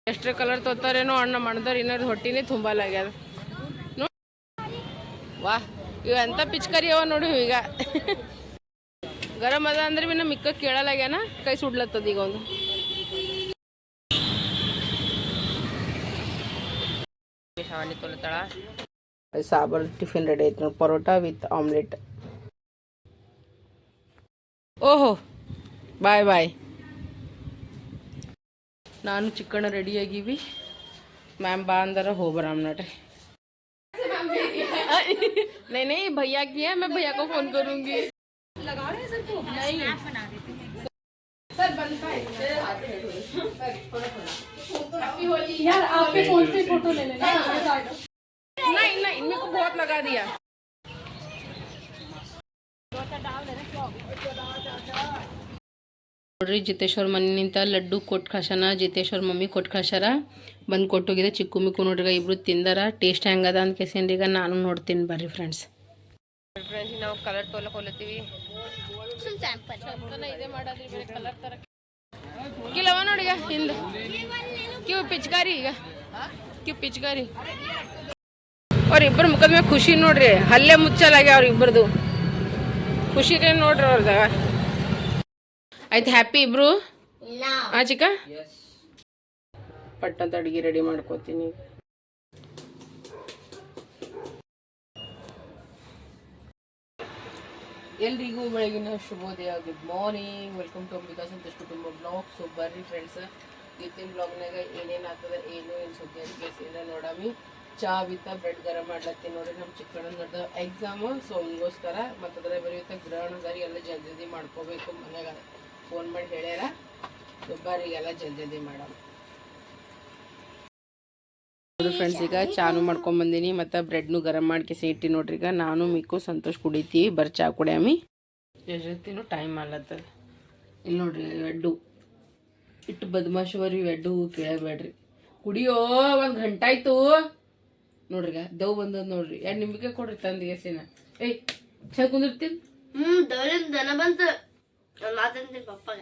ಎಷ್ಟೇ ಕಲರ್ ತೊತ್ತಾರೇನೋ ಅಣ್ಣ ಮಾಡಿದವ್ರು ಇನ್ನೊಂದು ಹೊಟ್ಟಿನೇ ತುಂಬಲಾಗ್ಯದ. ವಾಹ್, ಇವ ಎಂತ ಪಿಚ್ಕರಿ ಅವ ನೋಡಿ. ಈಗ ಗರಂ ಅದ ಅಂದ್ರೆ ಬಿನ್ನ ಮಿಕ್ಕ ಕೇಳಲಾಗ್ಯಾನ, ಕೈ ಸುಡ್ಲತ್ತದ ಈಗ ಒಂದು. ಶಾವಣಿ ತೊಲತಾಳ. ಸಾಬರ್ ಟಿಫಿನ್ ರೆಡಿ ಐತೆ ನೋಡಿ, ಪರೋಟ ವಿತ್ ಆಮ್ಲೆಟ್. ಓಹೋ, ಬಾಯ್ ಬಾಯ್. ನಾನು ಚಿಕ್ಕಣ್ಣ ರೆಡಿಯಾಗಿವಿ. मैम बा अंदर हो बराम नटे। नहीं नहीं भैया की है, मैं भैया को फोन करूंगी। लगा रहे हैं सर को? नहीं सर बनता है यार, आपके फोन से फोटो ले लेना। नहीं नहीं, इनमें को बहुत लगा दिया। ನೋಡ್ರಿ, ಜಿತೇಶ್ವರ್ ಮನೆಯಿಂದ ಲಡ್ಡು ಕೊಟ್ಟು ಕಳ್ಸನ. ಜಿತೇಶ್ವರ್ ಮಮ್ಮಿ ಕೊಟ್ಟು ಕಳ್ಸಾರ, ಬಂದು ಕೊಟ್ಟೋಗಿದೆ. ಚಿಕ್ಕು ಮಿಕ್ಕು ನೋಡ್ರಿ ಇಬ್ರು ತಿಂದಾರ. ಟೇಸ್ಟ್ ಹೆಂಗದ ಅಂತ ಕೇಸೇನ್ರಿ ಈಗ ನಾನು ನೋಡ್ತೀನಿ ಬರ್ರಿ ಫ್ರೆಂಡ್ಸ್. ನಾವು ಕಲರ್ ತೊಲಕ್ ಹೋಲತ್ತೀವಿ. ಇದೇ ಮಾಡೋದ್ರಿ, ಬೇರೆ ಕಲರ್ ತರ ಕಿಲವ ನೋಡಿ. ಈಗ ಹಿಂದೆ ಕ್ಯೂ ಪಿಚ್ಕಾರಿ, ಈಗ ಕ್ಯೂ ಪಿಚ್ಕಾರಿ. ಅವ್ರಿಬ್ಬರ ಮುಖದ ಮೇಲೆ ಖುಷಿ ನೋಡ್ರಿ, ಹಲ್ಲೆ ಮುಚ್ಚಲಾಗ್ಯ ಅವ್ರಿಬ್ಬರದು. ಖುಷಿನೇ ನೋಡ್ರಿ ಅವ್ರದಾಗ. ಆಯ್ತು, ಹ್ಯಾಪಿ ಇಬ್ರು. ಆ ಚಿಕ್ಕ ಪಟ್ಟಂತ ಅಡುಗೆ ರೆಡಿ ಮಾಡ್ಕೋತೀನಿ. ಎಲ್ರಿಗೂ ಬೆಳಗಿನ ಶುಭೋದಯ. Good morning, welcome to Ambika Santosh ಕುಟುಂಬ ಬ್ಲಾಗ್. ಸೊ ಬರ್ರಿ ಫ್ರೆಂಡ್ಸ್, ಇವತ್ತಿನ ಬ್ಲಾಗ್ನಾಗ ಏನೇನು ಆಗ್ತದೆ, ಏನು ಸುದ್ದಿ ಅಂತ ಕೇಸಿಲ್ಲ ನೋಡಮಿ. ಚಾ ವಿತ್ ಬ್ರೆಡ್ ಗರಂ ಮಾಡ್ಲತ್ತೀನಿ ನೋಡ್ರಿ. ನಮ್ಮ ಚಿಕ್ಕಣ್ಣ ನೋಡ್ದ ಎಕ್ಸಾಮ್, ಸೊ ಅವನಿಗೋಸ್ಕರ. ಮತ್ತು ಅದರ ಬರೀತ ಗ್ರಹಣ ದಾರಿ ಎಲ್ಲ ಜಲ್ದಿ ಮಾಡ್ಕೋಬೇಕು. ಮನ್ಯಾಗ ಫೋನ್ ಮಾಡಿ ಹೇಳ್ಯಾರ. ದುಬ್ಬಾರಿಗೆಲ್ಲ ಜಲ್ದಿ ಮಾಡಮ್ ಫ್ರೆಂಡ್ಸ್. ಈಗ ಚಾನು ಮಾಡ್ಕೊಂಬಂದಿನಿ, ಮತ್ತು ಬ್ರೆಡ್ನು ಗರಂ ಮಾಡ್ಕೇಸಿ ಇಟ್ಟಿ ನೋಡ್ರಿ. ಈಗ ನಾನು ಮಿಕ್ಕು ಸಂತೋಷ್ ಕುಡಿತೀವಿ. ಬರ್ ಚಾ ಕುಡಿಯಾಮಿ. ಎಷ್ಟೊತ್ತಿನೂ ಟೈಮ್ ಆಗ್ಲತ್ತದ. ಇಲ್ಲಿ ನೋಡ್ರಿ ವೆಡ್ಡು ಇಟ್ಟು ಬದ್ಮಾಶವರಿ. ವೆಡ್ಡು ಕೇಳಬೇಡ್ರಿ, ಕುಡಿಯೋ. 1 ಗಂಟೆ ಆಯ್ತು ನೋಡ್ರಿ. ಈಗ ದವ್ ಬಂದದ್ ನೋಡ್ರಿ. 2 ನಿಂಬಿಕೆ ಕೊಡ್ರಿ ತಂದು ಗೆಸಿನ. ಏಯ್ ಚಂದ ಕುಂದಿರ್ತೀನಿ. ದನ ಬಂತು ಮಾತಾಡ್ತೀನಿ ಪಪ್ಪಾಗ.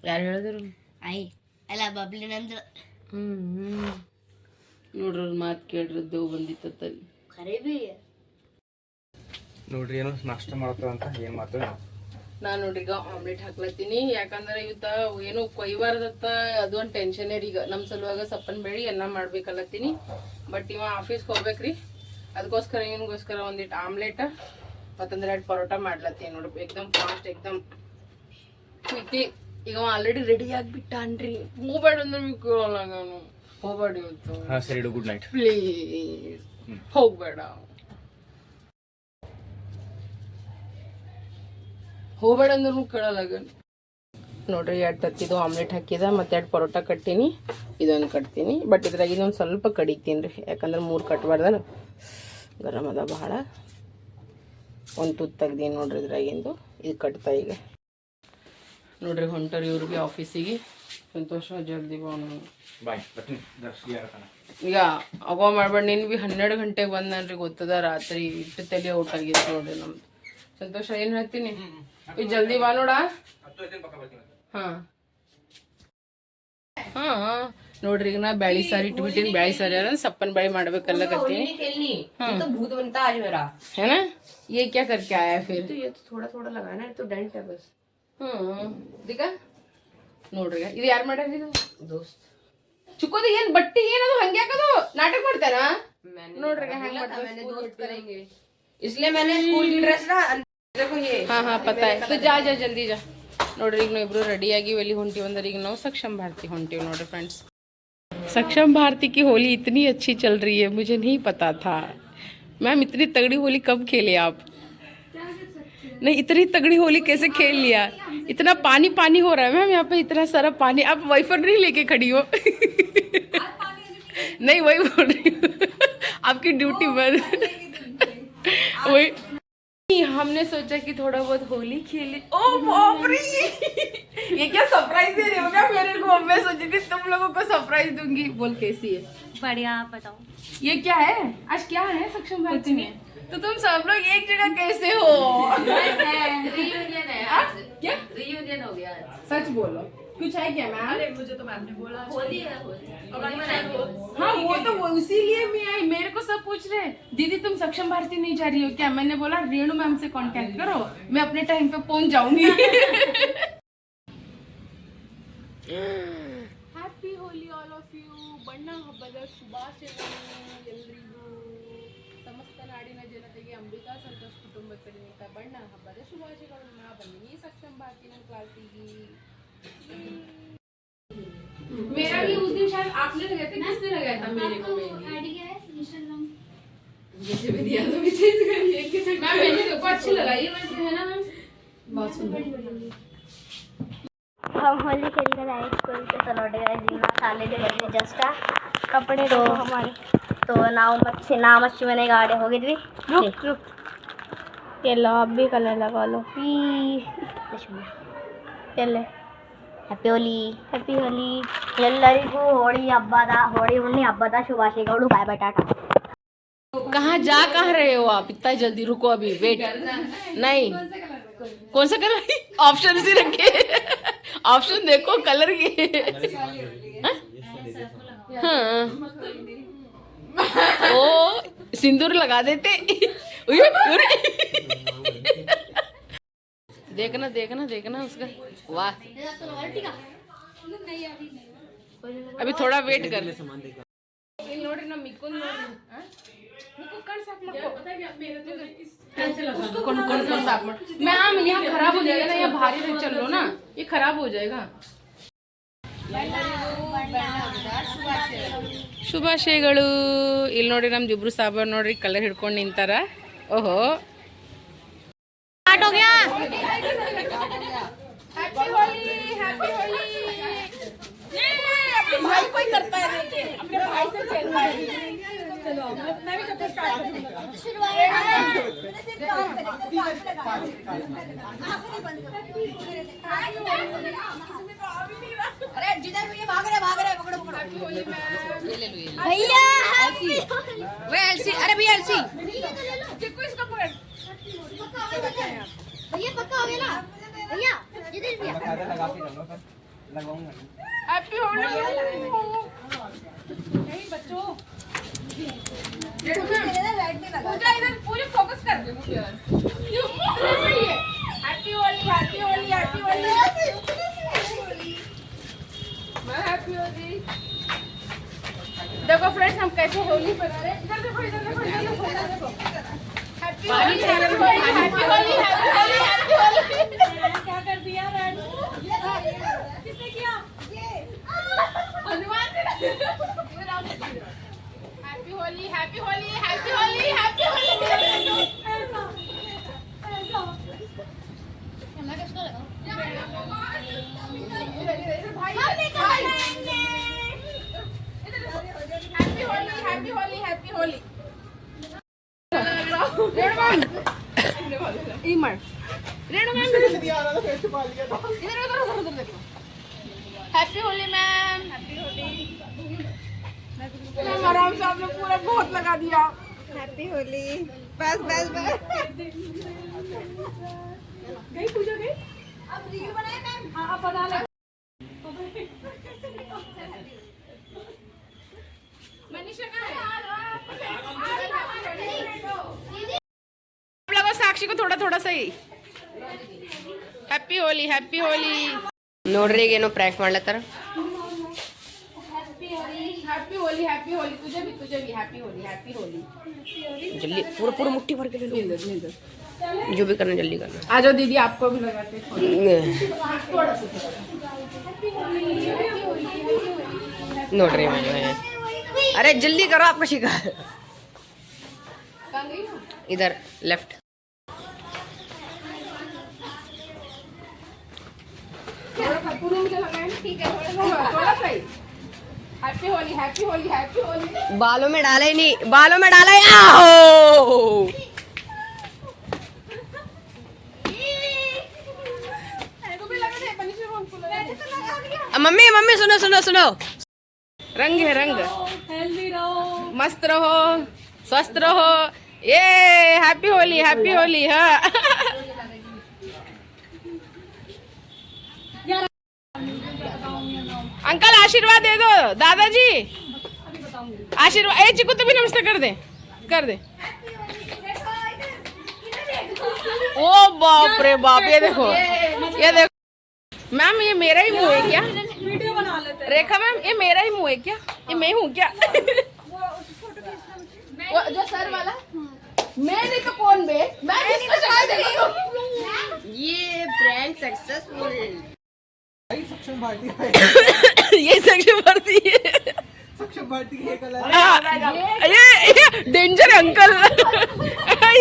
ಯಾರು ಹೇಳಿದ್ರು? ಆಯ್ ಅಲ್ಲ ಬಬ್ಲಿ ನಂದು. ನೋಡ್ರಿ ಅವ್ರ ಮಾತು ಕೇಳ್ರಿ, ದವ್ ಬಂದಿತ್ತ ಖರೀಬಿ ನೋಡ್ರಿ. ಏನು ನಾಷ್ಟ ಮಾಡ್ತಾರಂತ ಏನ್ ಮಾಡ್ತೇವೆ ನಾನು ನೋಡ್ರಿ ಈಗ ಆಮ್ಲೆಟ್ ಹಾಕ್ಲತ್ತೀನಿ. ಯಾಕಂದ್ರೆ ಇವತ್ತ ಏನು ಕೊಯ್ಬಾರ್ದತ್ತ, ಅದು ಒಂದು ಟೆನ್ಷನ್ ರೀ. ಈಗ ನಮ್ಮ ಸಲುವಾಗ ಸಪ್ಪನ್ ಬೇಳಿ ಅನ್ನ ಮಾಡ್ಬೇಕಲ್ಲತ್ತೀನಿ. ಬಟ್ ಇವ ಆಫೀಸ್ಗೆ ಹೋಗ್ಬೇಕ್ರಿ, ಅದಕ್ಕೋಸ್ಕರ ಇವನಿಗೋಸ್ಕರ ಒಂದಿಟ್ಟು ಆಮ್ಲೆಟ್ ಮತ್ತಂದ್ರೆ 2 ಪರೋಟ ಮಾಡ್ಲತ್ತೀನಿ ನೋಡ್ರಿ. ಎಕ್ದಮ್ ಫಾಸ್ಟ್, ಎಕ್ದಮ್ ಕ್ವಿಕ್ಲಿ. ಈಗ ಆಲ್ರೆಡಿ ರೆಡಿ ಆಗಿಬಿಟ್ಟಾನ್ರಿ. ಹೋಗ್ಬೇಡ ಅಂದ್ರೆ ನೀವು ಕೇಳಲ್ಲ, ನಾನು ಹೋಗ್ಬೇಡ ಇವತ್ತು. ಸರಿ, ಗುಡ್ ನೈಟ್ ಪ್ಲೀಸ್. ಹೋಗ್ಬೇಡ ಹೋಗ್ಬೇಡ ಅಂದ್ರೂ ಕೇಳಲ್ಲ ನೋಡ್ರಿ. 2 ತತ್ತಿದು ಆಮ್ಲೆಟ್ ಹಾಕಿದ, ಮತ್ತು 2 ಪರೋಟ ಕಟ್ಟೀನಿ. ಇದೊಂದು ಕಟ್ತೀನಿ. ಬಟ್ ಇದ್ರಾಗ ಇದೊಂದು ಸ್ವಲ್ಪ ಕಡಿತೀನಿ ರೀ, ಯಾಕಂದ್ರೆ 3 ಕಟ್ಬಾರ್ದಲ್ಲ. ಗರಂ ಅದ ಭಾಳ. ಒಂದು ತುತ್ತು ತೆಗ್ದೀನಿ ನೋಡ್ರಿ ಇದ್ರಾಗಿಂದು. ಇದು ಕಟ್ತಾ ಈಗ ನೋಡ್ರಿ. ಹೊಂಟರಿ ಇವ್ರಿಗೆ ಆಫೀಸಿಗೆ. ಸಂತೋಷ ಜಲ್ದಿ ಬಾಯ್. ಈಗ ಅವ ಮಾಡ್ಬೇಡ. ನೀನು ಭೀ 12 ಗಂಟೆಗೆ ಬಂದನ್ರಿ, ಗೊತ್ತದ. ರಾತ್ರಿ ಇಟ್ಟು ತಲೆ ಔಟ್ ಆಗಿತ್ತು ನೋಡ್ರಿ ನಮ್ದು. ಸಂತೋಷ ಏನು ಹೇಳ್ತೀನಿ, ಈಗ ಜಲ್ದಿ ಬಾ ನೋಡ. ಹಾಂ ಹಾಂ ನೋಡ್ರಿ. ಈಗ ನಾ ಬ್ಯಾಳಿ ಸಾರಿ ಇಟ್ಬಿಟ್ಟಿನಿ. ಬ್ಯಾಳಿ ಸಾರಿ ಅಂದ್ರೆ ಸಪ್ಪನ್ ಬ್ಯಾಳಿ ಮಾಡ್ಬೇಕಲ್ಲ ಕತ್ತೀನಿ. है ना, ये क्या करके आया फिर? तो ये तो थोड़ा थोड़ा लगाना है, तो डेंट है बस. दिखा ನೋಡ್ರಿ. ಇದು ಯಾರು ಮಾಡ್ಯಾರ? ಇದು ದೋಸ್ತ್ ಚಿಕ್ಕೋದು. ಏನ್ ಬಟ್ಟಿ ಏನದು ಹಂಗೆ ಹಾಕೋದು? ನಾಟಕ ಮಾಡ್ತಾರ ನೋಡ್ರಿ. ಹೆಂಗ್ ಮಾಡ್ತಾರೆ, इसलिए मैंने स्कूल की ड्रेस ना देखो ये. हाँ हाँ पता है. तो जा जा जल्दी जा ನೋಡ್ರಿ. ಈಗ ನಾವು ಇಬ್ರು ರೆಡಿಯಾಗಿ ಎಲ್ಲಿ ಹೊಂಟಿವಿ ಅಂದ್ರೆ ಈಗ ನಾವು सक्षम भारती ಹೊಂಟಿವಿ ನೋಡ್ರಿ ಫ್ರೆಂಡ್ಸ್. सक्षम भारती की होली इतनी अच्छी चल रही है, मुझे नहीं पता था. मैम इतनी तगड़ी होली कब खेले आप? नहीं, इतनी तगड़ी होली कैसे खेल लिया? इतना पानी पानी हो रहा है मैम यहाँ पे, इतना सारा पानी. आप वाइफर नहीं लेके खड़ी हो? नहीं वही बोल रही हूँ, आपकी ड्यूटी बंद. वही हमने सोचा कि थोड़ा बहुत होली खेले. ओ बाप रे, ये क्या सरप्राइज दे रहे हो क्या मेरे को? मैं सोची थी तुम लोगों को सरप्राइज दूंगी. बोल कैसी है? बढ़िया, आप बताओ. ये क्या है? आज क्या है सक्षम भारती में? तो तुम सब लोग एक जगह कैसे हो? रियूनियन है आज. इंडियन हो गया आज। सच बोलो, कुछ है क्या मैम? अरे मुझे तो मैम ने बोला होली है होली। हाँ वो इसीलिए मैं आई। मेरे को सब पूछ रहे दीदी तुम सक्षम भारती नहीं जा रही हो क्या? मैंने बोला रेणु मैम से कांटेक्ट करो, मैं अपने टाइम पे पहुंच जाऊंगी। Happy Holi all of you. ಬಣ್ಣ ಹಬ್ಬದ ಶುಭಾಶಯಗಳು ಎಲ್ರಿಗೂ. ಸಮಸ್ತ ನಾಡಿನ ಜನತೆಗೆ ಅಂಬಿಕಾ ಸಂತೋಷ್ ಕುಟುಂಬ ಕಡೆಯಿಂದ ಬಣ್ಣ ಹಬ್ಬದ ಶುಭಾಶಯಗಳನ್ನ. ಬನ್ನಿ ಸಕ್ಷम भारती ನನ್ನ ಕ್ಲಾಸಿಗೆ. मेरा भी उस दिन शायद आपने लगाया था, किसने लगाया था मेरे को? जैसे भी दिया तो विशेष करिए कि मैम मैंने देखो अच्छी लगाई है वैसे, है ना मैम? बहुत सुंदर। हम होली खेल कर आए स्कूल से, तो लौट गए जीना साले के बजे जस्ट कपड़े तो हमारे तो नाव मच्छी मैंने गाड़ी हो गई थी। रुक ये लो, आप भी कलर लगा लो। चले ಹ್ಯಾಪಿ ಹೋಲಿ ಎಲ್ಲರಿಗೂ ಹೋಳಿ ಹುಣ್ಣಿ ಹಬ್ಬದ ಶುಭಾಶಯಗಳು. ಬಾಯ್ ಬಾಯ್ ಟಾಟಾ. कहाँ रहे हो आप? इतना जल्दी रुको, अभी वेट। नहीं कौन सा कलर? ऑप्शन से रखे। ऑप्शन देखो कलर के। हाँ ओ सिंदूर लगा देते। देखना उसका। वाह, अभी थोड़ा वेट कर। ನೋಡ್ರಿ ನಮ್ಮ ಮಿಕ್ಕು ನೋಡ್ರಿ कौन साफ मैम, यहाँ खराब हो जाएगा ना, यहाँ भारी से चल लो ना, ये खराब हो जाएगा। ಶುಭಾಶಯಗಳು. ಇಲ್ಲಿ ನೋಡ್ರಿ ನಮ್ದು ಇಬ್ರು ಸಾಬ ನೋಡ್ರಿ ಕಲರ್ ಹಿಡ್ಕೊಂಡು ನಿಂತಾರ. ಓಹೋ स्टार्ट हो गया। हैप्पी होली अपने भाई को ही करता है, देखिए अपने भाई से खेलता है। चलो मैं भी कब स्टार्ट करूंगा। अरे जिधर भी भाग रहे पकड़ो। हैप्पी होली मैम, ये ले लो भैया वे एलसी। अरे भैया एलसी चिक्कू इसको पकड़। भैया पक्का हो गया ना भैया, जिधर भी हैप्पी होली। नहीं बच्चों पूजा इधर पूरी फोकस कर दे मुझे। सही है। हैप्पी होली मैं हैप्पी होली। देखो फ्रेंड्स हम कैसे होली बना रहे हैं। इधर देखो हैप्पी होली। क्या कर दिया रानू? किसने किया? हनुमान जी। हैप्पी होली। मैं किसको लगाऊं? हैप्पी होली। रेणु मैम इधर देखो। Happy Holi ma'am. मैम आराम से आपने पूरा बहुत लगा दिया। हैप्पी होली। बस गई पूजा गई। अब रील बनाए मैम। हाँ बना ले। मनीषा कहाँ है? आप लोगों साक्षी को थोड़ा सही। हैप्पी होली ನೋಡ್ರಿ ಈಗ ಏನೋ ಪ್ರಾಂಕ್ ಮಾಡ್ಲತ್ತಾರ. हैप्पी होली तुझे भी हैप्पी होली। जल्दी पूरा मुट्ठी भर के ले लो। जो भी करना जल्दी करना। आ जाओ दीदी, आपको भी लगाते हैं थोड़ा सा। ನೋಡ್ರಿ अरे जल्दी करो, आपको शिका इधर लेफ्ट। ठीक है थोड़ा सही। हैप्पी होली। बालों में डाला ही नहीं, मम्मी सुनो। रंग है रंग। हेल्दी रहो, मस्त रहो, स्वस्थ रहो। ये हैप्पी होली। हाँ अंकल आशीर्वाद दे दो दादाजी आशीर्वाद ए चिकू तू भी नमस्ते कर दे ओ बाप रे बाप ये देखो मैम ये मेरा ही मुंह है क्या वीडियो बना लेते हैं। रेखा मैम ये मेरा ही मुंह है क्या ये मैं हूँ क्या वो जो सर वाला मैं नहीं तो कौन बे मैं इसको शायद ये प्रैंक सक्सेसफुल। ये सक्षम भर्ती है ये डेंजर अंकल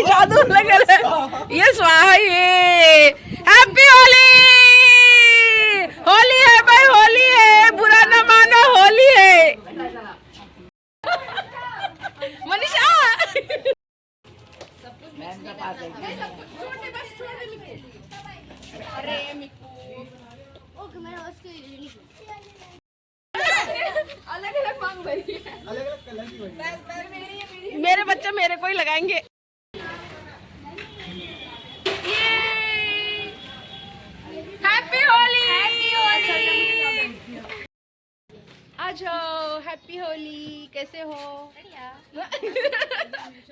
जादू लगा ये स्वाहा ये हैप्पी होली होली है भाई होली है बुरा न मानो होली है मनीषा अरे ओके मेरा उसके अलग अलग मांग भरी है मेरे बच्चे मेरे को ही लगाएंगे हैप्पी होली आ जाओ हैप्पी होली कैसे हो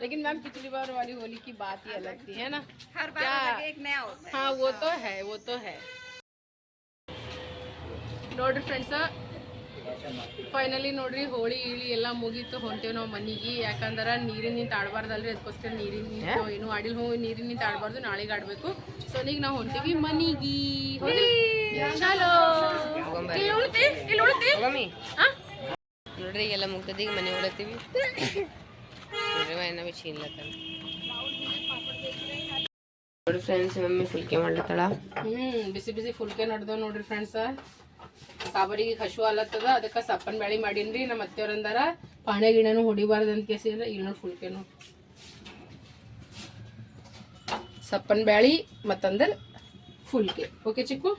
लेकिन मैम पिछली बार वाली होली की बात ही अलग थी है ना हर बार एक नया होता है हाँ वो तो है ನೋಡ್ರಿ ಫ್ರೆಂಡ್ಸ್ ಫೈನಲಿ ನೋಡ್ರಿ ಹೋಳಿ ಇಳಿ ಎಲ್ಲ ಮುಗೀತು ಹೊಂಟೇವ್ ನಾವು ಮನೆಗೆ ಯಾಕಂದ್ರೆ ನೀರಿನಿಂದ ಆಡಬಾರ್ದಲ್ರಿ ಅದಕ್ಕೋಸ್ಕರ ನೀರಿನಿಂದ ಏನು ಆಡಿಲ್ ಹೋಗಿ ನೀರಿನಿಂದ ಆಡಬಾರ್ದು ನಾಳೆಗೆ ಆಡಬೇಕು ಸೊ ಈಗ ನಾವು ಹೊಂಟೀವಿ ಮನೆಗೆ ಚಲೋ ಇಲ್ಲಿ ಉಳ್ತಿ ನೋಡ್ರಿ ಈಗೆಲ್ಲ ಮುಗ್ದದ ಈಗ ಮನೆ ಒಳತೀವಿ ನೋಡ್ರಿ ಚೀನ್ಲತ್ತ ನೋಡಿ ಫ್ರೆಂಡ್ಸ್ ಮಮ್ಮಿ ಫುಲ್ಕೆ ಮಾಡ್ಲತ್ತಾಳ ಬಿಸಿ ಬಿಸಿ ಫುಲ್ಕೆ ನಡ್ದವ್ ನೋಡ್ರಿ ಫ್ರೆಂಡ್ಸ್ ಸಾಬರಿಗೆ ಹಶು ಆಲತ್ತದ ಅದಕ್ಕೆ ಸಪ್ಪನ್ ಬ್ಯಾಳಿ ಮಾಡೀನ್ರಿ ನಮ್ಮ ಅತ್ತೆಯವ್ರಂದಾರ ಪಾಣೆ ಗಿಣನು ಹೊಡಿಬಾರ್ದು ಅಂತ ಕೇಸಿ ಅಂದ್ರೆ ಈಗ ನೋಡಿ ಫುಲ್ಕೆನು ಸಪ್ಪನ್ ಬ್ಯಾಳಿ ಮತ್ತಂದ್ರೆ ಫುಲ್ಕೆ ಓಕೆ ಚಿಕ್ಕು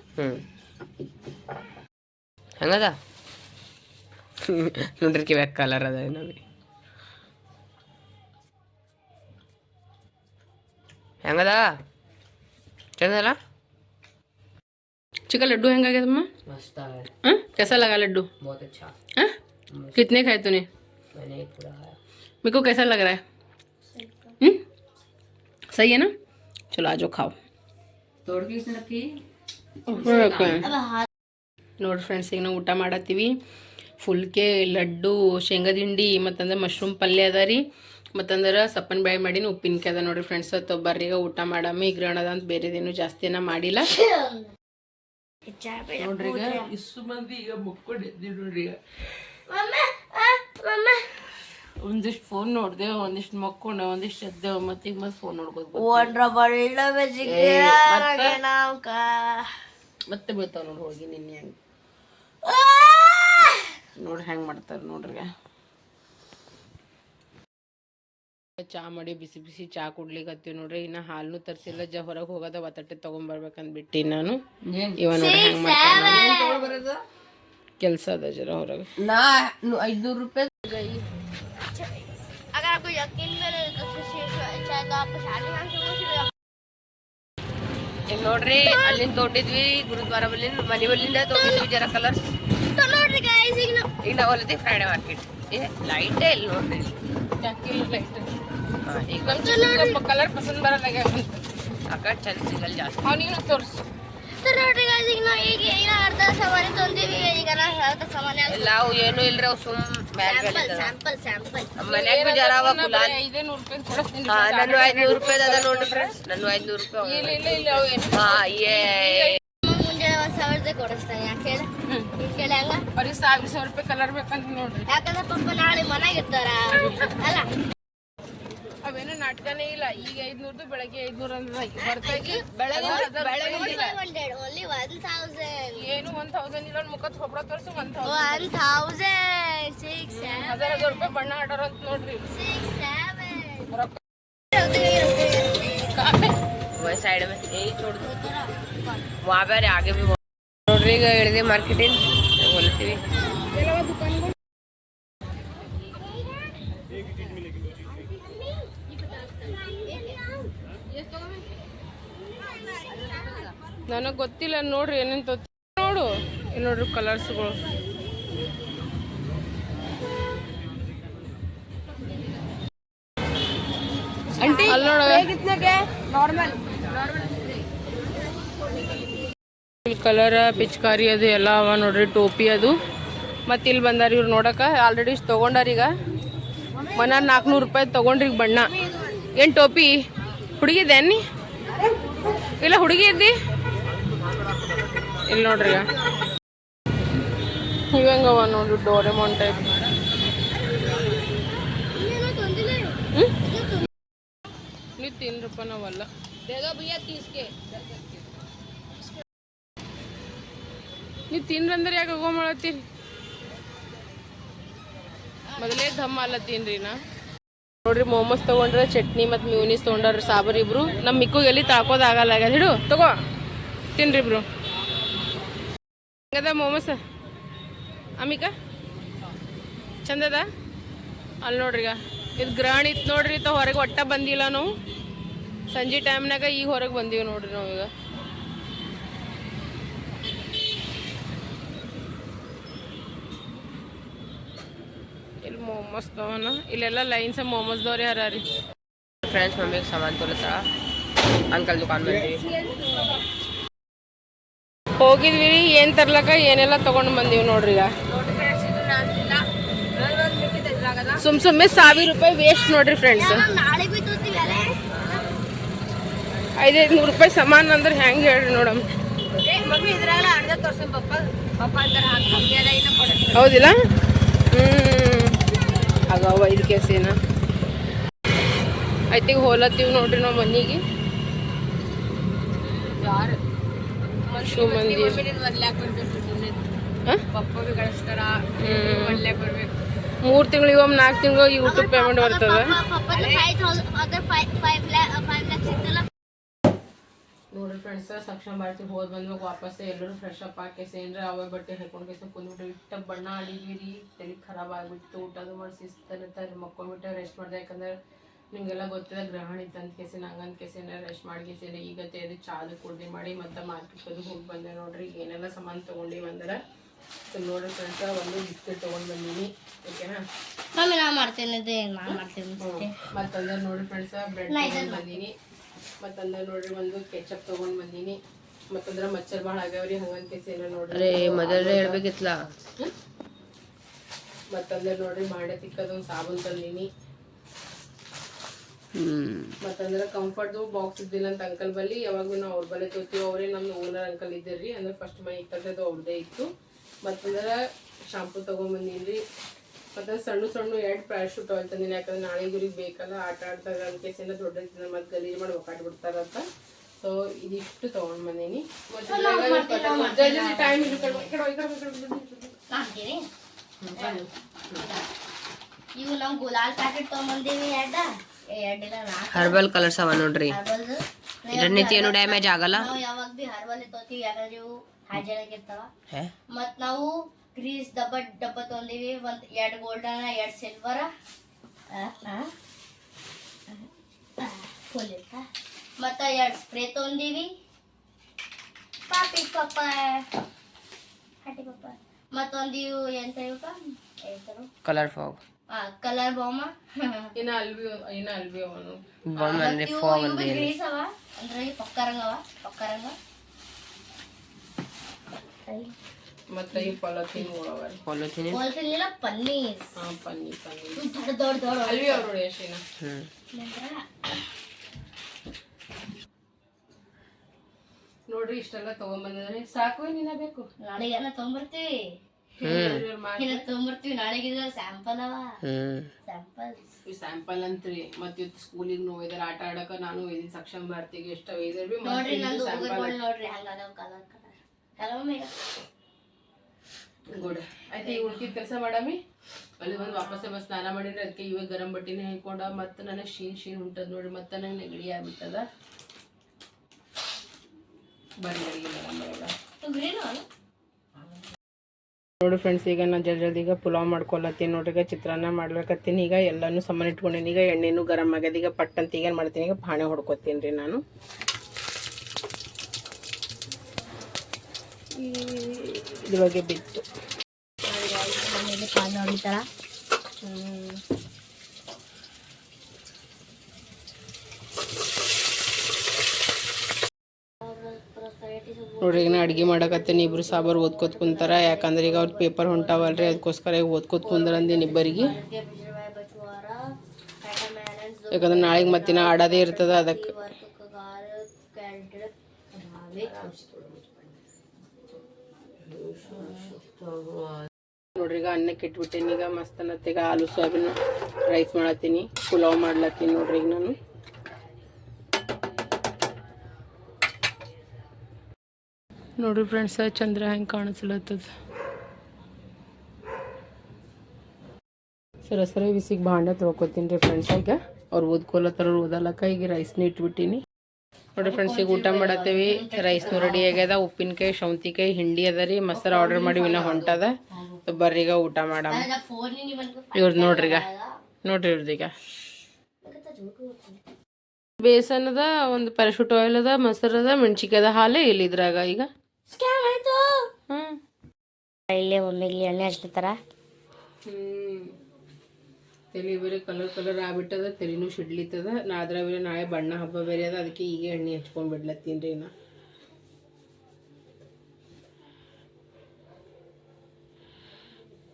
ಹಂಗದ ನೋಡ್ರಿ ಕಿವ್ಯಾಗ ಕಲರ್ ಅದ ನಮಗೆ ಹೆಂಗದ ಚಂದಲ್ಲ चिकन लड्डू हैंगा क्या तुम्हें मस्त है हाँ? कैसा लगा लड्डू बहुत अच्छा हाँ? कितने खाए तूने मैंने पूरा खाया मेरे को कैसा लग रहा है सही है ना चलो आज खाओ तोड़ के इसने रखी ನೋಡಿ ಫ್ರೆಂಡ್ಸ್ ಈಗ ನಾವು ಊಟ ಮಾಡತ್ತೀವಿ ಫುಲ್ಕೆ ಲಡ್ಡು ಶೇಂಗಾ ದಿಂಡಿ ಮತ್ತಂದ್ರೆ ಮಶ್ರೂಮ್ ಪಲ್ಯ ಅದ ರೀ ಮತ್ತಂದ್ರೆ ಸಪ್ಪನ್ ಬ್ಯಾಳಿ ಮಾಡೀನಿ ಉಪ್ಪಿನಕಾಯಿ ಅದ ನೋಡ್ರಿ ಫ್ರೆಂಡ್ಸ್ ಬರ್ರಿ ಈಗ ಊಟ ಮಾಡಮ್ಮಿ ಈಗ ಗ್ರಹಣದ ಅಂತ ಬೇರೆದೇನು ಜಾಸ್ತಿ ಏನ ಮಾಡಿಲ್ಲ ನೋಡ್ರಿ ಈಗ ಇಷ್ಟು ಮಂದಿ ಈಗ ಮುಕ್ಕೊಂಡಿದ್ವಿ ನೋಡ್ರಿ ಈಗ ಒಂದಿಷ್ಟು ಫೋನ್ ನೋಡ್ದೆ ಒಂದಿಷ್ಟು ಮಕ್ಕೊಂಡೆ ಒಂದಿಷ್ಟು ಎದ್ದೇವ ಮತ್ತೆ ಈಗ ಮತ್ತೆ ಫೋನ್ ನೋಡ್ಬೋದು ಮತ್ತೆ ಬೀಳ್ತಾವ ನೋಡಿ ಹೋಗಿ ನಿನ್ನೆ ಹೆಂಗೆ ನೋಡಿ ಹೆಂಗೆ ಮಾಡ್ತಾರೆ ನೋಡ್ರಿ ಚಾ ಮಾಡಿ ಬಿಸಿ ಬಿಸಿ ಚಾ ಕುಡ್ಲಿಕತ್ತೀವಿ ನೋಡ್ರಿ ಇನ್ನ ಹಾಲ್ನು ತರ್ಸಿಲ್ಲ ಹೊರಗೆ ಹೋಗೋದ ಒತ್ತಟ್ಟೆ ತಗೊಂಡ್ಬರ್ಬೇಕಂತ ಬಿಟ್ಟಿ ನಾನು ಇವ ನೋಡಿ ಹೆಂಗ್ ಮಾಡ್ತಾರೆ ಕೆಲಸ ಅದ ಜರ ಹೊರಗೆ ನಾ 500 ರೂಪಾಯಿ अगर आपको यकीन करे तो चाहे तो आपको शादी में ಈಗ ನೋಡ್ರಿ ಅಲ್ಲಿಂದ ತೋಟಿದ್ವಿ ಗುರುದ್ವಾರ ಬಲ್ಲಿಂದ ಮನೆ ಬಲ್ಲಿಂದ ತೋಟಿದ್ವಿ ಜರ ಕಲರ್ಸ್ तो ನೋಡ್ರಿ गाइस ಈಗ ನಾವು ಹೊಲತಿ ಫ್ರೈಡೆ ಮಾರ್ಕೆಟ್ ಏ ಲೈಟೇ ಇಲ್ಲ ನೋಡ್ರಿ ಈಗ ಕಲರ್ ಪಸಂದ್ ಬರಲ್ಲ ಅಕ್ಕ ಚಂದ ಸಿಗಲ್ ಜಾಸ್ತಿ ಅವನಿಗೆ ತೋರಿಸು तो ನೋಡ್ರಿ गाइस ಈಗ ಅರ್ಧ ಸಾಮಾನು ತಂದಿವಿ ಈಗ ಅರ್ಧ ಸಾಮಾನು ಎಲ್ಲ ಅವು ಏನು ಇಲ್ರಿ ಅವು ಸುಮ್ ಮ್ಯಾಲ್ ಸ್ಯಾಂಪಲ್ ಮನ್ಯಾಗ ಬಿ ಜರ ಅವ ಗುಲಾಲ್ 500 ರೂಪಾಯಿ ಕೊಡ್ತೀನಿ ನನ್ನ 500 ರೂಪಾಯಿ ಅದ ನೋಡ್ರಿ ಫ್ರೆಂಡ್ಸ್ ನನ್ನ 500 ರೂಪಾಯಿ ಇಲ್ಲ ಅವು ಏನು ಹಾ ಏ ಮುಂಜಾನೆ 1000 ಕೊಡಿಸ್ತಾನೆ ಯಾಕೆ ಹೇಳ ಕೇಳ ಹಂಗ ಬರೀ 1000 ರೂಪಾಯಿ ಕಲರ್ ಬೇಕಂತ ನೋಡ್ರಿ ಯಾಕಂದ್ರೆ ಪಪ್ಪ ನಾಳೆ ಮನೆಗೆ ಇರ್ತಾರ ಅಲ್ಲ ಅವೇನು ನಾಟಕನೇ ಇಲ್ಲ ಈಗ 500 ಬೆಳಗ್ಗೆ 500 ಅಂದ್ರೆ ಹೊರತಾಗಿ only 1000 ಏನು 1000 ಇಲ್ಲ ಮುಖದ ಹೊಬ್ರ ತೋರಿಸು 1000 1000 ರೂಪಾಯಿ ಬಣ್ಣ ಆಡೋರು ಅಂತ ನೋಡ್ರಿ 7 वही साइड में यही छोड़ दो वहाँ पे आगे भी ನೋಡ್ರಿ ಈಗ ಹೇಳಿದೆ ಮಾರ್ಕೆಟಿಂಗ್ ಹೋಗ್ತೀವಿ ನನಗೆ ಗೊತ್ತಿಲ್ಲ ನೋಡ್ರಿ ಏನೇನು ನೋಡು ಇಲ್ಲಿ ನೋಡ್ರಿ ಕಲರ್ಸ್ಗಳು ಆಂಟಿ ಅಲ್ಲಿ ನೋಡ ಇಲ್ಲಿ ಕಲರ್ ಪಿಚ್ಕಾರಿ ಅದು ಎಲ್ಲ ಅವ ನೋಡ್ರಿ, ಟೋಪಿ ಅದು. ಮತ್ತು ಇಲ್ಲಿ ಬಂದಾರ ಇವ್ರು ನೋಡಕ. ಆಲ್ರೆಡಿ ತೊಗೊಂಡಾರ ಈಗ ಮನ 400 ರೂಪಾಯಿ ತೊಗೊಂಡ್ರಿ ಈಗ ಬಣ್ಣ. ಏನು ಟೋಪಿ ಹುಡುಗಿದ್ದೇನಿ ಇಲ್ಲ ಹುಡುಗಿ ಇದ್ದಿ? ಇಲ್ಲಿ ನೋಡ್ರಿ ಈಗ ಇವಂಗವ ನೋಡ್ರಿ ಡೋರೆಮೋನ್ ಟೈಪ್. ನೀವು ತಿನ್ರಪ್ಪ, ನಾವಲ್ಲ ನೀವು ತಿನ್ರಂದ್ರೆ ಯಾಕೆ ಹೋಗೋ ಮಾಡತ್ತೀರಿ? ಮೊದಲೇ ಧಮ್ಮ ಅಲ್ಲ ತಿನ್ರಿ ನಾ. ನೋಡ್ರಿ ಮೋಮೋಸ್ ತೊಗೊಂಡ್ರೆ ಚಟ್ನಿ ಮತ್ತು ಮ್ಯೂನಿಸ್ ತೊಗೊಂಡ್ರಿ ಸಾಬರ್ ಇಬ್ರು. ನಮ್ಮ ಮಿಕ್ಕಿಗೆ ಎಲ್ಲಿ ತಾಕೋದಾಗಲ್ಲ ಆಗ್ಯದ. ಹಿಡು ತಗೋ ತಿನ್ರಿ ಇಬ್ರು. ಹೆಂಗದ ಮೋಮೋಸ್ ಅಮಿಕಾ? ಚಂದದ? ಅಲ್ಲಿ ನೋಡ್ರಿ ಈಗ ಇದು ಗ್ರಹಣ ಇತ್ತು ನೋಡ್ರಿ. ಹೊರಗೆ ಒಟ್ಟ ಬಂದಿಲ್ಲ ನಾವು. ಸಂಜೆ ಟೈಮ್ನಾಗ ಈಗ ಹೊರಗೆ ಬಂದೀವಿ ನೋಡ್ರಿ ನಾವೀಗ. ಇಲ್ಲಿ मोमोज तवना इल्लेಲ್ಲ ಲೈನ್ಸ್ मोमोज ದವರೇ ಹರಾರಿ. ಫ್ರೆಂಡ್ಸ್ ಮಮ್ಮಿಗೆ ಸಾಮಾನು ತೊಲತಾಳ ಅಂಕಲ್ ದುಕಾನ್ ಬಂದಿವಿ. ಹೋಗಿದ್ವಿ ಏನು ತರ್ಲಕ್ಕ ಏನೆಲ್ಲ ತೊಗೊಂಡು ಬಂದೀವಿ ನೋಡ್ರಿ. ಈಗ ಸುಮ್ಮನೆ 1000 ರೂಪಾಯಿ ವೇಸ್ಟ್ ನೋಡ್ರಿ ಫ್ರೆಂಡ್ಸ್. 500 ರೂಪಾಯಿ ಸಮಾನ ಅಂದ್ರೆ ಹೆಂಗೆ ಹೇಳ್ರಿ ನೋಡಮ್ಮ. ಹೌದಿಲ್ಲ? ಆಗವ 5 ಕೇಸಿನ ಐತಿಗೆ ಹೋಲತ್ತೀವಿ ನೋಡ್ರಿ ನಾವು ಮನೆಗೆ. ಶೂ ಮಂದಿ 3 ತಿಂಗಳು ಇವ 4 ತಿಂಗಳು ಯೂಟ್ಯೂಬ್ ಪೇಮೆಂಟ್ ಬರ್ತದೆ ನೋಡ್ರಿ ಫ್ರೆಂಡ್ಸ್. ಸಕ್ಷಮ ಭಾರತಿ ಹೋದ್ ಬಂದ್ವಾಗ ವಾಪಸ್ ಎಲ್ಲರೂ ಫ್ರೆಶ್ ಅಪ್ ಹಾಕೇಸಿ ಏನ್ರ ಅವೇ ಬಟ್ಟೆ ಹಾಕೊಂಡು ಕೇಸ ಕುಂದ್ಬಿಟ್ಟು ಇಟ್ಟ ಬಣ್ಣ ಆಡಿದ್ವಿ ರೀ. ತಲೆ ಖರಾಬ್ ಆಗಿಬಿಟ್ಟು ಊಟದು ಮಾಡಿ ಶಿಸ್ತಾರೆ ಮಕ್ಕೊಂಡ್ಬಿಟ್ಟು ರೆಸ್ಟ್ ಮಾಡಿದೆ. ಯಾಕಂದ್ರೆ ನಿಮಗೆಲ್ಲ ಗೊತ್ತಿದೆ ಗ್ರಹಣ ಇತ್ತು ಅಂತ ಕೇಸಿ ನಂಗಂತ ಕೇಸಿ ರೆಸ್ಟ್ ಮಾಡಿಕೇಸಿಲ್ಲ. ಈಗ ತೇರಿ ಚಾದು ಕುಡ್ದು ಮಾಡಿ ಮತ್ತೆ ಮಾರ್ಕೆಟ್ಗೆ ಹೋಗಿ ಬಂದೆ ನೋಡ್ರಿ. ಏನೆಲ್ಲ ಸಾಮಾನು ತೊಗೊಂಡಿವಿ ಅಂದ್ರೆ ನೋಡ್ರಿ ಫ್ರೆಂಡ್ಸ್. ಒಂದು ಬಿಸ್ಕೆಟ್ ತೊಗೊಂಡು ಬಂದೀನಿ, ಓಕೆನಾ? ಮತ್ತಂದ್ರೆ ನೋಡ್ರಿ ಫ್ರೆಂಡ್ಸ್ ಬ್ರೆಡ್ ತೊಗೊಂಡು ಬಂದೀನಿ. ಮತ್ತಂದ್ರೆ ನೋಡ್ರಿ ಒಂದು ಕೆಚಪ್ ತೊಗೊಂಡು ಬಂದೀನಿ. ಮತ್ತಂದ್ರೆ ಮಚ್ಚರ್ ಭಾಳ ಆಗ್ಯಾವ್ರಿ ಹಂಗಂತ ಕೇಸಿ ಏನೋ ನೋಡ್ರಿ ಮೊದಲೇ ಹೇಳ್ಬೇಕಿತ್ತಲ್ಲ. ಮತ್ತಂದ್ರೆ ನೋಡ್ರಿ ಬಾಂಡೆ ತಿಕ್ಕದೊಂದು ಸಾಬೂನ್ ತಂದೀನಿ. ಮತ್ತಂದ್ರೆ ಕಂಫರ್ಟ್ದು ಬಾಕ್ಸ್ ಇದ್ದಿಲ್ಲ ಅಂತ ಅಂಕಲ್ ಬಲ್ಲಿ. ಯಾವಾಗೂ ನಾವು ಅವ್ರ ಬಲ್ಲಿ ತೋತೀವಿ. ಅವರೇ ನಮ್ಮ ಓನರ್ ಅಂಕಲ್ ಇದ್ದೀರಿ. ಅಂದ್ರೆ ಫಸ್ಟ್ ಮನೆಗೆ ತಗದು ಅವ್ರದ್ದೇ ಇತ್ತು. ಮತ್ತಂದ್ರೆ ಶಾಂಪೂ ತೊಗೊಂಬಂದೀನಿ. ಮತ್ತು ಸಣ್ಣ 2 ಪ್ಯಾರಾಶೂಟ್ ಆಯಿಲ್ ತಂದಿನಿ. ಯಾಕಂದ್ರೆ ನಾಳೆ ಇವ್ರಿಗೆ ಬೇಕಲ್ಲ ಆಟ ಆಡ್ತಾರೆ ಅಂತ ಕೇಸಿಂದ ದೊಡ್ಡ ಮತ್ತೆ ಗಲೀಜು ಮಾಡಿ ಒಕ್ಕಾಟ್ಬಿಡ್ತಾರಂತ. ಸೊ ಇದಿಷ್ಟು ತೊಗೊಂಡು ಬಂದೀನಿ. ಟೈಮ್ ಇವು ನಾವು ಗುಲಾಲ್ ಪ್ಯಾಕೆಟ್ ತೊಗೊಂಬಂದೀವಿ. ಹರ್ಬಲ್ ಕಲರ್ಸ್ ಅವ ನೋಡ್ರಿ. ಇದರಿಂದ ಏನು ಡ್ಯಾಮೇಜ್ ಆಗಲ್ಲ. ನಾವು ಯಾವಾಗ ಬಿ ಹರ್ಬಲ್ ತೊಗೊತೀವಿ ಯಾಕಂದ್ರೆ ಇವು ಹೈಜೆನಿಕ್ ಇರ್ತಾವ. ಮತ್ತು ನಾವು ಗ್ರೀಸ್ ಡಬ್ಬ ತೊಗೊಂಡೀವಿ. 2 ಗೋಲ್ಡನ್ 2 ಸಿಲ್ವರ್ ಫುಲ್ ಇತ್ತ. ಮತ್ತು 2 ಸ್ಪ್ರೇ ತೊಗೊಂಡೀವಿ. ಪಪ್ಪ ಮತ್ತೊಂದು ಇವು ಎಂತ ಇವಕ್ಕ ಹೇಳ್ತಾರು ಕಲರ್ ಫಾಗ್ ಕಲರ್ ಬಾಮ ಗ್ರೀಸ್ ಅವ ಅಂದ್ರೆ ಪಕ್ಕರಂಗ ಮತ್ತೆ ಈ ಪಾಲಿಥೀನ್ ಇಲ್ಲ ಪನ್ನೀರ್ ದೊಡ್ಡ ಅಲ್ವಿ ಅವರು ಯಶಿನ ನೋಡ್ರಿ ಇಷ್ಟೆಲ್ಲ ತಗೊಂಡ್ಬಂದಿದ್ರೆ ಸಾಕು. ನೀನ ಬೇಕು ನಾಳೆಗೆಲ್ಲ ತಗೊಂಡ್ಬರ್ತೀವಿ. ನಾಳೆಗೆ ಸ್ಯಾಂಪಲ್ ಅವ ಸ್ಯಾಂಪಲ್ ಅಂತ್ರಿ. ಮತ್ತೆ ಸ್ಕೂಲಿಗೆ ನೋಯ್ದಾರ ಆಟ ಆಡಕ ನಾನು ಒಯ್ದಿನ ಸಕ್ಷಮ ಭಾರತಿಗೆ ಎಷ್ಟ ಒಯ್ದಾರ ನೋಡ್ರಿ ನೋಡ್ರಿ ಹಂಗದ ಕಲರ್ ಗುಡ್ ಆಯ್ತು. ಈಗ ಉಳ್ಕಿದ ಕೆಲಸ ಮಾಡಮಿ. ಅಲ್ಲಿ ಬಂದು ವಾಪಸ್ಸೆ ಬಸ್ ಸ್ನಾನ ಮಾಡಿದ್ರೆ ಅದಕ್ಕೆ ಇವಾಗ ಗರಂ ಬಟ್ಟಿನೇ ಹಾಕೊಂಡ. ಮತ್ತೆ ನನಗೆ ಶೀನ್ ಹೊಂಟದ ನೋಡ್ರಿ. ಮತ್ತೆ ನಂಗೆ ನೆಗಡಿ ಆಗ್ಬಿಟ್ಟದ. ಬರೀ ನೋಡಿ ಫ್ರೆಂಡ್ಸ್, ಈಗ ನಾನು ಜಲ್ದಿ ಈಗ ಪುಲಾವ್ ಮಾಡ್ಕೊಳತ್ತೀನಿ ನೋಡ್ರಿ. ಈಗ ಚಿತ್ರಾನ್ನ ಮಾಡ್ಬೇಕತ್ತೀನಿ. ಈಗ ಎಲ್ಲನೂ ಸಮಾನ ಇಟ್ಕೊಂಡೀನಿ. ಈಗ ಎಣ್ಣೆನೂ ಗರಂ ಆಗ್ಯದ. ಈಗ ಪಟ್ಟಂತ ಈಗ ಏನು ಮಾಡ್ತೀನಿ, ಈಗ ಪಾಣೆ ಹೊಡ್ಕೊತೀನಿ ರೀ ನಾನು. ಇದ್ರ ಬಗ್ಗೆ ಬಿತ್ತು ಇಲ್ಲಿ ಪಾಲು ಹೊಡಿತಾರ. ನೋಡ್ರಿ ಈಗ ನಾ ಅಡುಗೆ ಮಾಡಕತ್ತೇನೆ. ಇಬ್ರು ಸಾಬಾರು ಓದ್ಕೋತ ಕುಂತಾರ. ಯಾಕಂದ್ರೆ ಈಗ ಅವ್ರ ಪೇಪರ್ ಹೊಂಟಾವಲ್ರಿ, ಅದಕ್ಕೋಸ್ಕರ ಈಗ ಓದ್ಕೋತ ಕುಂದ್ರಂದೇನು ಇಬ್ಬರಿಗೆ. ಯಾಕಂದ್ರೆ ನಾಳೆಗೆ ಮತ್ತಿನ ಆಡೋದೇ ಇರ್ತದ. ಅದಕ್ಕೆ ನೋಡ್ರಿ ಈಗ ಅನ್ನಕ್ಕೆ ಇಟ್ಬಿಟ್ಟೇನಿ. ಈಗ ಮಸ್ತ್ ಅನ್ನತ್ತೀಗ ಆಲೂ ಸೋಯಾಬೀನ್ ರೈಸ್ ಮಾಡತ್ತೀನಿ, ಪುಲಾವ್ ಮಾಡ್ಲತ್ತೀನಿ. ನೋಡ್ರಿ ಈಗ ನಾನು ನೋಡ್ರಿ ಫ್ರೆಂಡ್ಸ್ ಚಂದ್ರ ಹೆಂಗೆ ಕಾಣಿಸ್ಲತ್ತದ. ಸರ ಬಿಸಿಗೆ ಭಾಂಡೆ ತೊಳ್ಕೊತೀನಿ ರೀ ಫ್ರೆಂಡ್ಸ್. ಈಗ ಅವ್ರು ಓದ್ಕೊಲತ್ತಾರ, ಓದಲಕ್ಕ ಈಗ ರೈಸ್ನ ಇಟ್ಬಿಟ್ಟಿನಿ. ನೋಡ್ರಿ ಫ್ರೆಂಡ್ಸ್ ಈಗ ಊಟ ಮಾಡತ್ತೇವಿ. ರೈಸ್ನು ರೆಡಿ ಆಗ್ಯದ, ಉಪ್ಪಿನಕಾಯಿ ಸೌಂತಿಕಾಯಿ ಹಿಂಡಿ ಅದ ರೀ, ಮೊಸರು ಆರ್ಡರ್ ಮಾಡಿ ಇನ್ನ ಹೊಂಟದ. ಬರ್ರಿ ಈಗ ಊಟ ಮಾಡಮ. ಇವ್ರದ್ದು ನೋಡ್ರಿ ಇವ್ರದೀಗ ಬೇಸನ್ ಅದ, ಒಂದು ಪ್ಯಾರಾಶೂಟ್ ಆಯಿಲ್ ಅದ, ಮೊಸರು ಅದ, ಮೆಣಸಿಕಾಯಿ ಅದ, ಹಾಲೇ ಇಲ್ಲ ಇದ್ರಾಗ. ಈಗ ಇಲ್ಲೇ ಒಮ್ಮೆಗೆ ಎಣ್ಣೆ ಹಚ್ತಾರ. ತಲೆ ಬೇರೆ ಕಲರ್ ಆಗ್ಬಿಟ್ಟದ, ತಲೆನೂ ಶಿಡ್ಲಿತ್ತದ. ನಾ ಅದ್ರಾಗ ನಾಳೆ ಬಣ್ಣ ಹಬ್ಬ ಬೇರೆ ಅದ, ಅದಕ್ಕೆ ಈಗ ಎಣ್ಣೆ ಹಚ್ಕೊಂಡ್ ಬಿಡ್ಲತ್ತೀನಿ ರೀ ನಾ.